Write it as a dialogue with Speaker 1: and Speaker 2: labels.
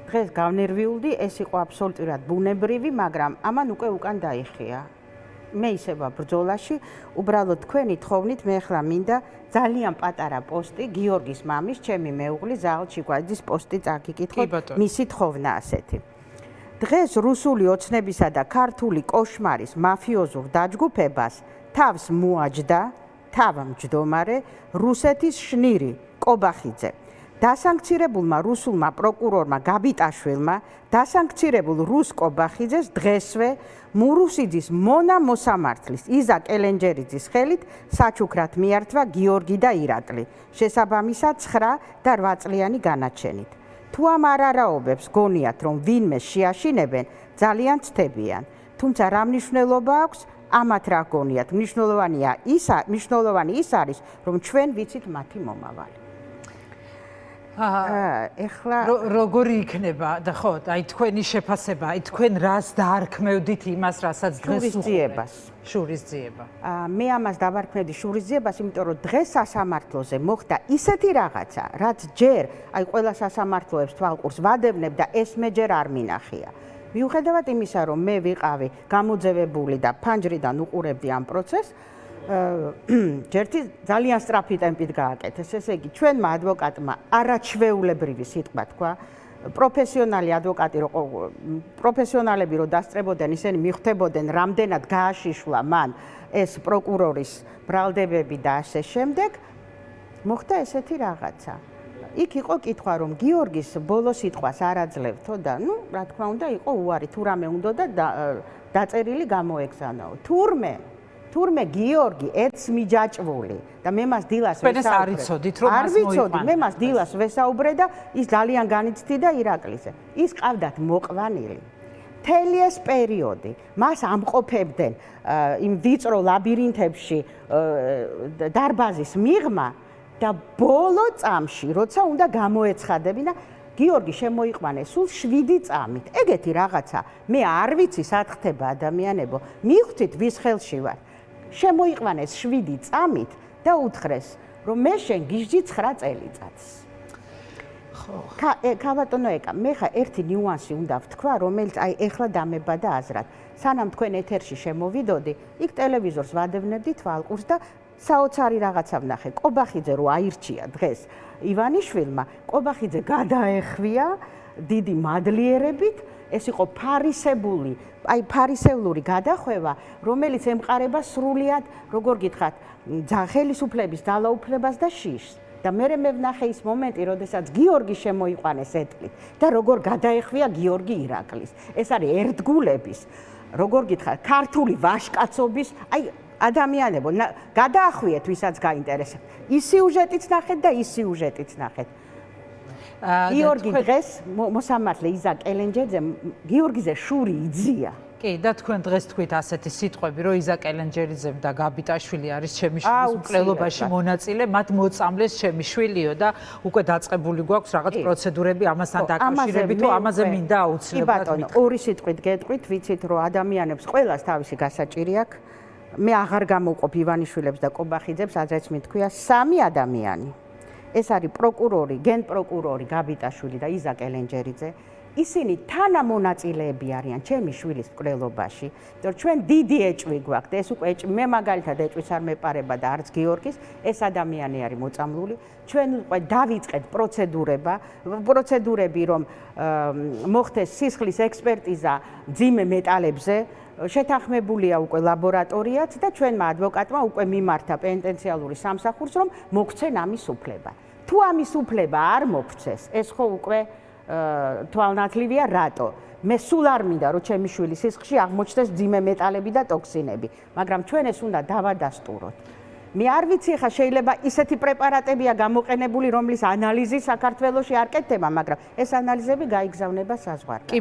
Speaker 1: დღეს გავნერვიულდი, ეს იყო აბსოლუტურად ბუნებრივი, მაგრამ ამან უკვე უკან დაიხია. მე ისევა ბრძოლაში, უბრალოდ თქვენი თხოვნით მე ახლა მინდა ძალიან პატარა პოსტი გიორგის მამის, ჩემი მეუღლის ზაალ ჩიკვაძის პოსტი წაგიკითხოთ, მისი თხოვნა ასეთი. დღეს რუსული ოცნებისა და ქართული კოშმარის მაფიოზურ დაჯგუფებას თავს მოაჯდა თავმჯდომარე რუსეთის შნირი კობახიძე. დასანქცირებულმა რუსულმა პროკურორმა გაბიტაშვილმა დასანქცირებულ რუს კობახიძეს დღესვე მურუსიძის მონა მოსამართლის იზა კელენჯერიძის ხელით საჩუქრად მიართვა გიორგი და ირაკლი, შესაბამისად 9 და 8 წლიანი განაჩენით. თუ ამ არარაობებს გონიათ, რომ ვინმე შეაშინებენ, ძალიან ცდებიან. თუმცა რა მნიშვნელობა აქვს ამათ რა გონიათ? მნიშვნელოვანი ის არის, რომ ჩვენ ვიცით მათი მომავალი.
Speaker 2: ეხლა როგორი იქნება და ხო, აი თქვენი შეფასება, აი თქვენ რას დაარქმევდით იმას, რასაც დღეს შურისძიება.
Speaker 1: მე ამას დავარქმევდი შურისძიებას, იმიტომ რომ დღეს სასამართლოზე მოხდა ისეთი რაღაცა, რაც ჯერ აი ყველა სასამართლოებს თვალყურს ვადევნებ და ეს მე ჯერ არ მინახია. მიუხედავად იმისა, რომ მე ვიყავი გამოძევებული და ფანჯრიდან უყურებდი ამ პროცესს, ჯერთი ძალიან სწრაფი ტემპით გააკეთეს. ესე იგი, ჩვენმა ადვოკატმა არაჩვეულებრივი სიტყვა თქვა, პროფესიონალი ადვოკატი, პროფესიონალები რო დასწრებოდნენ, ისინი მიხვდებოდნენ, რამდენად გააშიშლა მან ეს პროკურორის ბრალდებები და ასე შემდეგ, მოხდა ესეთი რაღაცა. იქ იყო კითხვა, რომ გიორგის ბოლო სიტყვას არ აძლევთო და, რა თქმა უნდა, იყო უარი, თუ რამე უნდა და დაწერილი გამოეგზავნაო. თურმე გიორგი ერთს მიჯაჭვული და მე მას დილას
Speaker 2: ვესაუბრე. არ ვიცოდით რომ მას მოიყვანა.
Speaker 1: მე მას დილას ვესაუბრე და ის ძალიან განიცდიდა ირაკლისზე. ის ყავდათ მოყვანილი. მთელი ეს პერიოდი მას ამყოფებდნენ იმ ვიწრო ლაბირინთებში დარბაზის მიღმა და ბოლო წამში, როცა უნდა გამოეცხადებინა, გიორგი შემოიყვანეს სულ 7 წამით. ეგეთი რაღაცა მე არ ვიცი სად ხდება ადამიანებო. მივხვდით ვის ხელში ვარ. შემოიყვანეს 7 წამით და უთხრეს, რომ მე შენ გიჟდი 9 წელიწადს. ქაბატონო ეკა, მე ხა ერთი ნიუანსი უნდა ვთქვა, რომელიც აი ეხლა დამებადა აზრად. სანამ თქვენ ეთერში შემოვიდოდი, იქ ტელევიზორს ვადევნებდი თვალყურს და საოცარი რაღაცა ვნახე. კობახიძე რო აირჩია დღეს ივანიშვილმა, კობახიძე გადაეხვია დიდი მადლიერებით, ეს იყო ფარისევლური გადახვევა, რომელიც ემყარება სრულიად, როგორ გითხრათ, ხელისუფლების ძალაუფლებას და შიშს. და მე ვნახე ის მომენტი, როდესაც გიორგი შემოიყვანეს ეტლით და როგორ გადაეხვია გიორგი ირაკლის. ეს არის ერთგულების, როგორ გითხრათ, ქართული ვაჟკაცობის, აი ადამიანებო, გადაახვიეთ ვისაც გაინტერესებთ. ის სიუჟეტიც ნახეთ და ის სიუჟეტიც ნახეთ. გიორგი დღეს მოსამართლე იზა კელენჯერიძე გიორგიზე შური იძია.
Speaker 2: კი, და თქვენ დღეს თქვით ასეთი სიტყვები, რომ იზა კელენჯერიძე და გაბიტაშვილი არის ჩემი შვილის მკვლელობაში მონაწილე, მათ მოწამლეს ჩემი შვილიო და უკვე დაწყებული გვაქვს რაღაც პროცედურები ამასთან დაკავშირებით, თუ ამაზე მინდა აუცილებლად.
Speaker 1: კი ბატონო, ორი სიტყვით გეტყვით, ვიცით რომ ადამიანებს ყველას თავისი გასაჭირი აქვს. მე აღარ გამოვყოფ ივანიშვილებს და კობახიძებს, აზრიც მithქვია 3 ადამიანი. ეს არის პროკურორი, გენპროკურორი გაბიტაშვილი და იზა კელენჯერიძე. ისინი თანამონაწილეები არიან ჩემი შვილის მკვლელობაში. იმიტომ რომ ჩვენ დიდი ეჭვი გვაქვს და ეს უკვე მე მაგალითად ეჭვის არ მეპარება და არც გიორგის, ეს ადამიანი არის მოწამლული. ჩვენ უკვე დავიწყეთ პროცედურები, რომ მოხდეს სისხლის ექსპერტიზა მძიმე მეტალებზე. შეთანხმებულია უკვე ლაბორატორიაც და ჩვენმა ადვოკატმა უკვე მიმართა პენიტენციალური სამსახურს, რომ მოქცენ ამის უფლება. თუ ამის უფლება არ მოქცეს, ეს ხო უკვე თვალნათლივია რატო. მე სულ არ მინდა რომ ჩემი შვილის სისხლში აღმოჩნდეს მძიმე მეტალები და ტოქსინები, მაგრამ ჩვენ ეს უნდა დავადასტუროთ. მე არ ვიცი ხა შეიძლება ისეთი პრეპარატებია გამოყენებული, რომლის ანალიზი საქართველოში არ კეთდება, მაგრამ ეს ანალიზები გაიგზავნება საზღვარგარეთ.